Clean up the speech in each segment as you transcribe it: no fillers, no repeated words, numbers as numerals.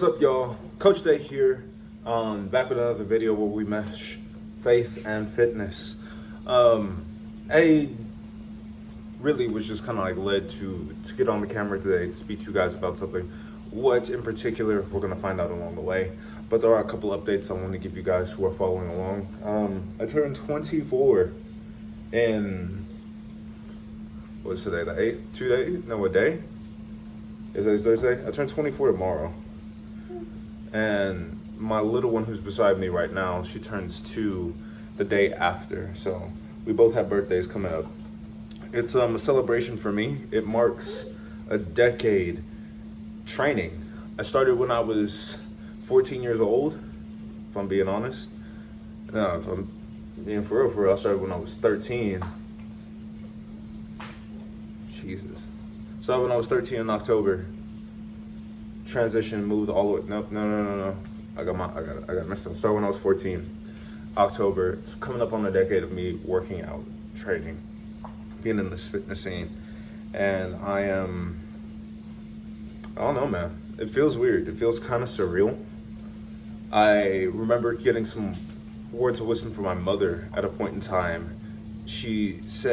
What's up, y'all? Coach Day here, back with another video where we mesh faith and fitness. I really was just kind of like led to get on the camera today to speak to you guys about something. What in particular, we're gonna find out along the way. But there are a couple updates I want to give you guys who are following along. I turned 24 in, what's today, the 8th? 2 days? No, what day? Is it Thursday? I turned 24 tomorrow. And my little one who's beside me right now, she turns 2 the day after. So we both have birthdays coming up. It's a celebration for me. It marks a decade training. I started when I was 14 years old, if I'm being honest. No, if I'm being for real, I started when I was 13. Jesus. So when I was 13 in October, transition, moved all the way. No. I got messed up. So when I was 14, October, it's coming up on a decade of me working out, training, being in this fitness scene. And I don't know, man. It feels weird. It feels kind of surreal. I remember getting some words of wisdom from my mother at a point in time. She asked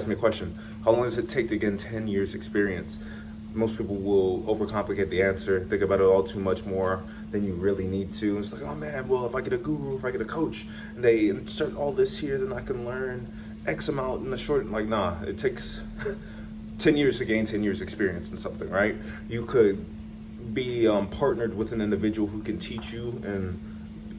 me a question. How long does it take to gain 10 years experience? Most people will overcomplicate the answer, think about it all too much more than you really need to. It's like, oh man, well, if I get a guru, if I get a coach, and they insert all this here, then I can learn X amount in the short. Like, nah, it takes 10 years to gain 10 years experience in something, right? You could be partnered with an individual who can teach you and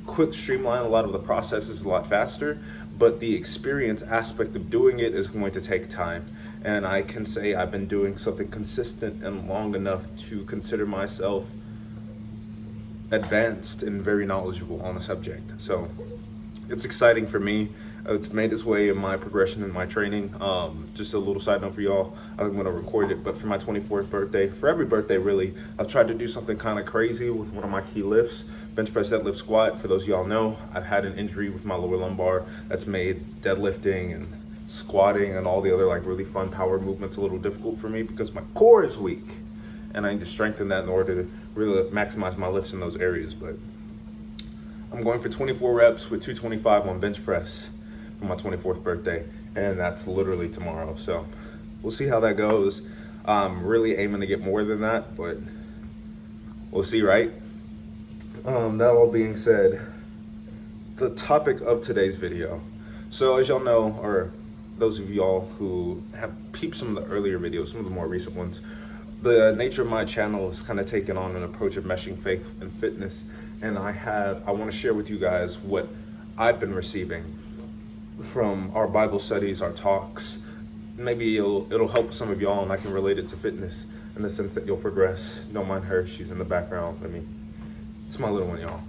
quick streamline a lot of the processes a lot faster, but the experience aspect of doing it is going to take time. And I can say I've been doing something consistent and long enough to consider myself advanced and very knowledgeable on the subject. So it's exciting for me. It's made its way in my progression in my training. Just a little side note for y'all, I'm gonna record it, but for my 24th birthday, for every birthday really, I've tried to do something kind of crazy with one of my key lifts. Bench press, deadlift, squat. For those of y'all know, I've had an injury with my lower lumbar that's made deadlifting and squatting and all the other like really fun power movements a little difficult for me because my core is weak, and I need to strengthen that in order to really maximize my lifts in those areas. But I'm going for 24 reps with 225 on bench press for my 24th birthday, and that's literally tomorrow. So we'll see how that goes. I'm really aiming to get more than that, but we'll see, right? That all being said, the topic of today's video. So as y'all know, or those of y'all who have peeped some of the earlier videos, some of the more recent ones, the nature of my channel has kind of taken on an approach of meshing faith and fitness. And I want to share with you guys what I've been receiving from our Bible studies, our talks. Maybe it'll help some of y'all, and I can relate it to fitness in the sense that you'll progress. Don't mind her, she's in the background. It's my little one, y'all.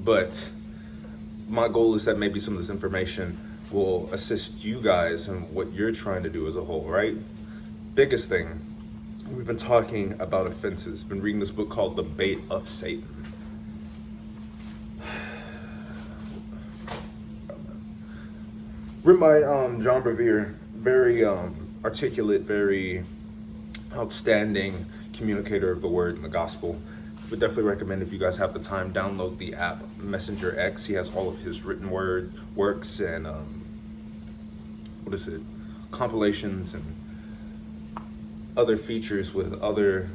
But my goal is that maybe some of this information will assist you guys in what you're trying to do as a whole, right? Biggest thing, we've been talking about offenses. Been reading this book called The Bait of Satan. Written by John Bevere, very articulate, very outstanding communicator of the word and the gospel. Would definitely recommend, if you guys have the time, download the app Messenger X. He has all of his written works and compilations and other features with other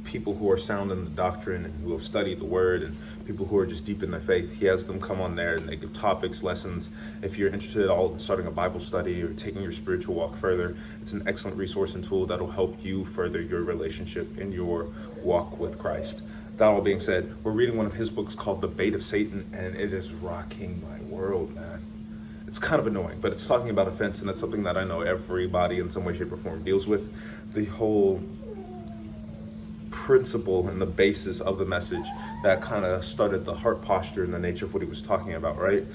people who are sound in the doctrine and who have studied the word, and people who are just deep in their faith. He has them come on there and they give topics, lessons. If you're interested at all in starting a Bible study or taking your spiritual walk further, it's an excellent resource and tool that'll help you further your relationship in your walk with Christ. That all being said, we're reading one of his books called The Bait of Satan, and it is rocking my world, man. It's kind of annoying, but it's talking about offense, and it's something that I know everybody in some way, shape, or form deals with. The whole principle and the basis of the message that kind of started the heart posture and the nature of what he was talking about, right?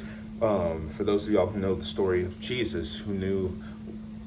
For those of y'all who know the story of Jesus, who knew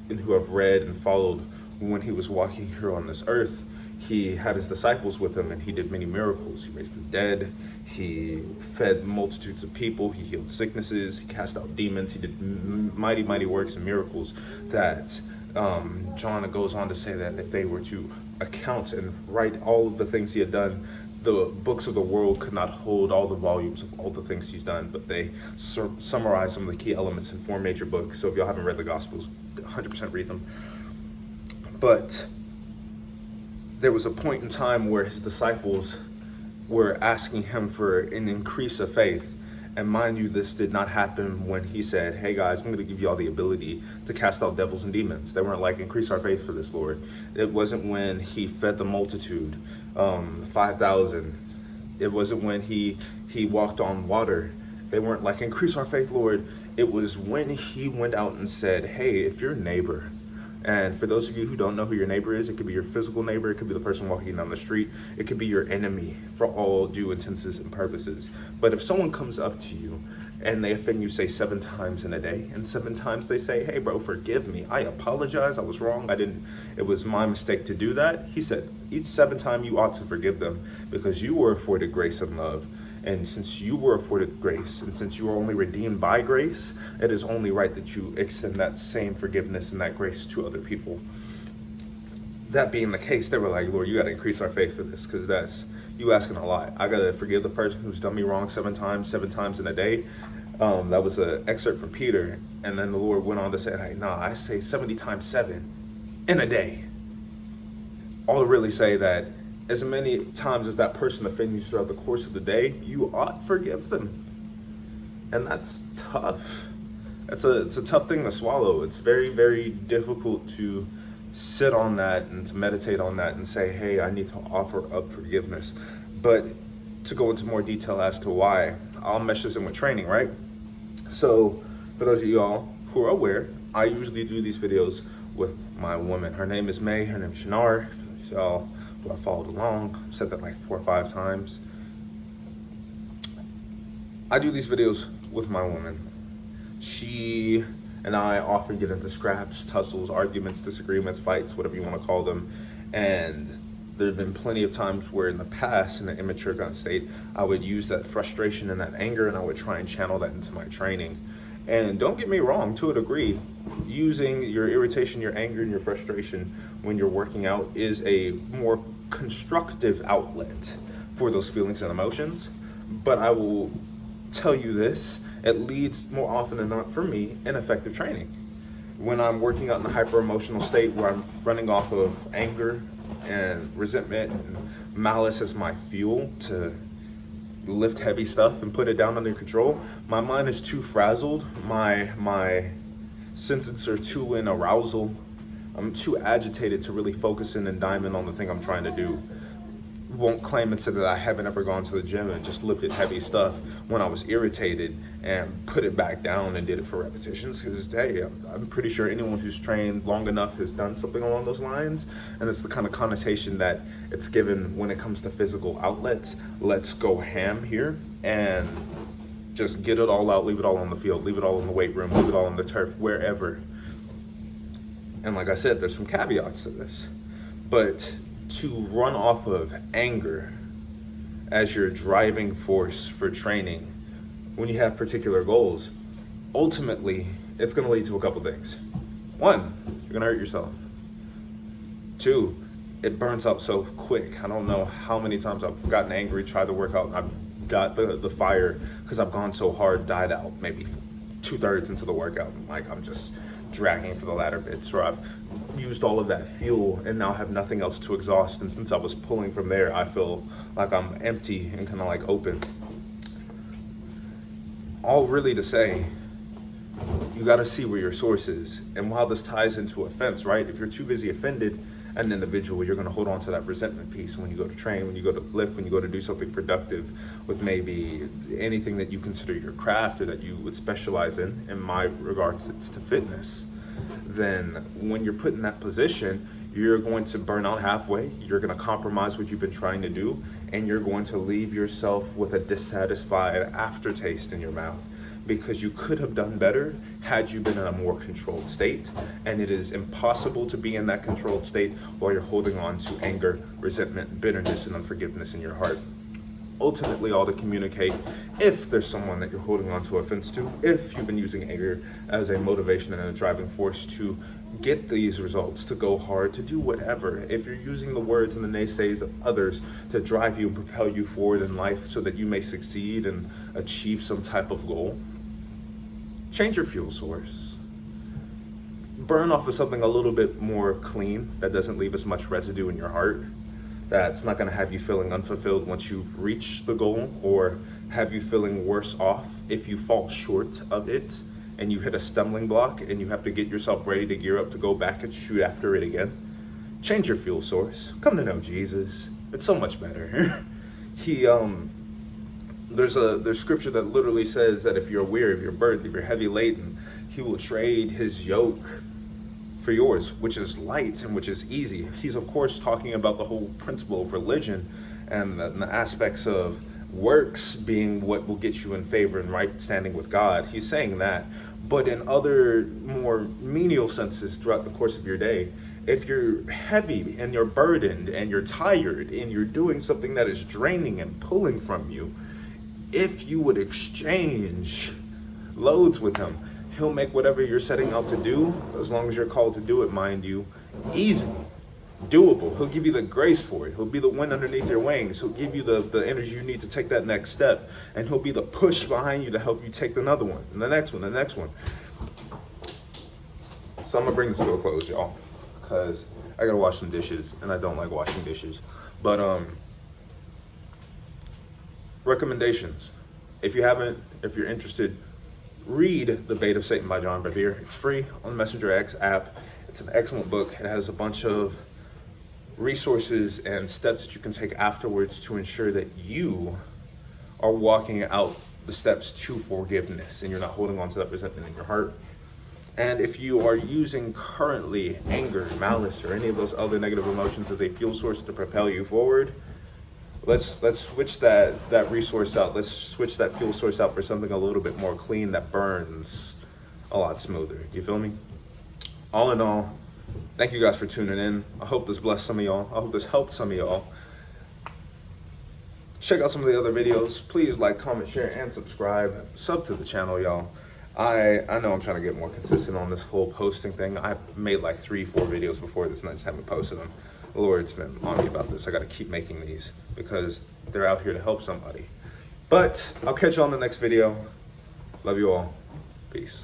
and who have read and followed when he was walking here on this earth, he had his disciples with him, and he did many miracles. He raised the dead, he fed multitudes of people, he healed sicknesses, he cast out demons, he did mighty works and miracles that John goes on to say that if they were to account and write all of the things he had done, the books of the world could not hold all the volumes of all the things he's done, but they summarize some of the key elements in 4 major books. So if y'all haven't read the Gospels, 100% read them. But there was a point in time where his disciples were asking him for an increase of faith. And mind you, this did not happen when he said, hey guys, I'm going to give you all the ability to cast out devils and demons. They weren't like, increase our faith for this, Lord. It wasn't when he fed the multitude, 5,000. It wasn't when he walked on water. They weren't like, increase our faith, Lord. It was when he went out and said, hey, if your neighbor, and for those of you who don't know who your neighbor is, it could be your physical neighbor, it could be the person walking down the street, it could be your enemy for all due intents and purposes. But if someone comes up to you and they offend you, say 7 times in a day, and 7 times they say, hey bro, forgive me, I apologize, I was wrong, it was my mistake to do that. He said, each 7th time you ought to forgive them because you were afforded grace and love. And since you were afforded grace, and since you are only redeemed by grace, it is only right that you extend that same forgiveness and that grace to other people. That being the case, they were like, Lord, you got to increase our faith for this, because that's you asking a lot. I got to forgive the person who's done me wrong 7 times in a day. That was an excerpt from Peter. And then the Lord went on to say, hey, nah, I say 70 times 7 in a day. All to really say that as many times as that person offends you throughout the course of the day, you ought forgive them. And that's tough. It's a tough thing to swallow. It's very, very difficult to sit on that and to meditate on that and say, hey, I need to offer up forgiveness. But to go into more detail as to why, I'll mesh this in with training, right? So for those of y'all who are aware, I usually do these videos with my woman. Her name is May, her name is Shinar. For y'all who I followed along, I've said that like 4 or 5 times. I do these videos with my woman. She and I often get into scraps, tussles, arguments, disagreements, fights, whatever you want to call them. And there have been plenty of times where in the past, in an immature gun state, I would use that frustration and that anger and I would try and channel that into my training. And don't get me wrong, to a degree, using your irritation, your anger, and your frustration when you're working out is a more constructive outlet for those feelings and emotions. But I will tell you this, it leads more often than not for me in effective training. When I'm working out in a hyper emotional state where I'm running off of anger and resentment and malice as my fuel to lift heavy stuff and put it down under control, my mind is too frazzled, my senses are too in arousal, I'm too agitated to really focus in and dive in on the thing I'm trying to do. Won't claim and say that I haven't ever gone to the gym and just lifted heavy stuff when I was irritated and put it back down and did it for repetitions, because hey, I'm pretty sure anyone who's trained long enough has done something along those lines. And it's the kind of connotation that it's given when it comes to physical outlets. Let's go ham here and just get it all out, leave it all on the field, leave it all in the weight room, leave it all on the turf, wherever. And like I said, there's some caveats to this, but to run off of anger as your driving force for training when you have particular goals, ultimately it's going to lead to a couple things. 1, you're going to hurt yourself. 2, it burns out so quick. I don't know how many times I've gotten angry, tried to work out, and I've got the fire because I've gone so hard, died out maybe 2/3 into the workout. Like I'm just dragging for the latter bits, or I've used all of that fuel and now have nothing else to exhaust. And since I was pulling from there, I feel like I'm empty and kind of like open. All really to say, you got to see where your source is. And while this ties into offense, right? If you're too busy offended an individual, you're going to hold on to that resentment piece when you go to train, when you go to lift, when you go to do something productive with maybe anything that you consider your craft or that you would specialize in. In my regards, it's to fitness. Then when you're put in that position, you're going to burn out halfway, you're going to compromise what you've been trying to do, and you're going to leave yourself with a dissatisfied aftertaste in your mouth, because you could have done better had you been in a more controlled state. And it is impossible to be in that controlled state while you're holding on to anger, resentment, bitterness, and unforgiveness in your heart. Ultimately, all to communicate, if there's someone that you're holding on to offense to, if you've been using anger as a motivation and a driving force to get these results, to go hard, to do whatever, if you're using the words and the naysays of others to drive you and propel you forward in life so that you may succeed and achieve some type of goal, change your fuel source. Burn off of something a little bit more clean that doesn't leave as much residue in your heart, that's not going to have you feeling unfulfilled once you reach the goal, or have you feeling worse off if you fall short of it and you hit a stumbling block and you have to get yourself ready to gear up to go back and shoot after it again. Change your fuel source. Come to know Jesus. It's so much better. There's scripture that literally says that if you're weary, if you're burdened, if you're heavy laden, he will trade his yoke for yours, which is light and which is easy. He's of course talking about the whole principle of religion and the aspects of works being what will get you in favor and right standing with God. He's saying that, but in other more menial senses throughout the course of your day, if you're heavy and you're burdened and you're tired and you're doing something that is draining and pulling from you, if you would exchange loads with him, he'll make whatever you're setting out to do, as long as you're called to do it, mind you, easy, doable. He'll give you the grace for it. He'll be the wind underneath your wings. He'll give you the energy you need to take that next step. And he'll be the push behind you to help you take another one, and the next one, the next one. So I'm going to bring this to a close, y'all, because I got to wash some dishes, and I don't like washing dishes. But recommendations. If you're interested, read The Bait of Satan by John Bevere. It's free on the Messenger X app. It's an excellent book. It has a bunch of resources and steps that you can take afterwards to ensure that you are walking out the steps to forgiveness and you're not holding on to that resentment in your heart. And if you are using currently anger, malice, or any of those other negative emotions as a fuel source to propel you forward, let's switch that resource out. Let's switch that fuel source out for something a little bit more clean that burns a lot smoother. You feel me? All in all, thank you guys for tuning in. I hope this blessed some of y'all. I hope this helped some of y'all. Check out some of the other videos. Please like, comment, share, and subscribe. Sub to the channel, y'all. I know I'm trying to get more consistent on this whole posting thing. I made like 3-4 videos before this and I just haven't posted them. The Lord's been on me about this. I got to keep making these because they're out here to help somebody. But I'll catch you on the next video. Love you all. Peace.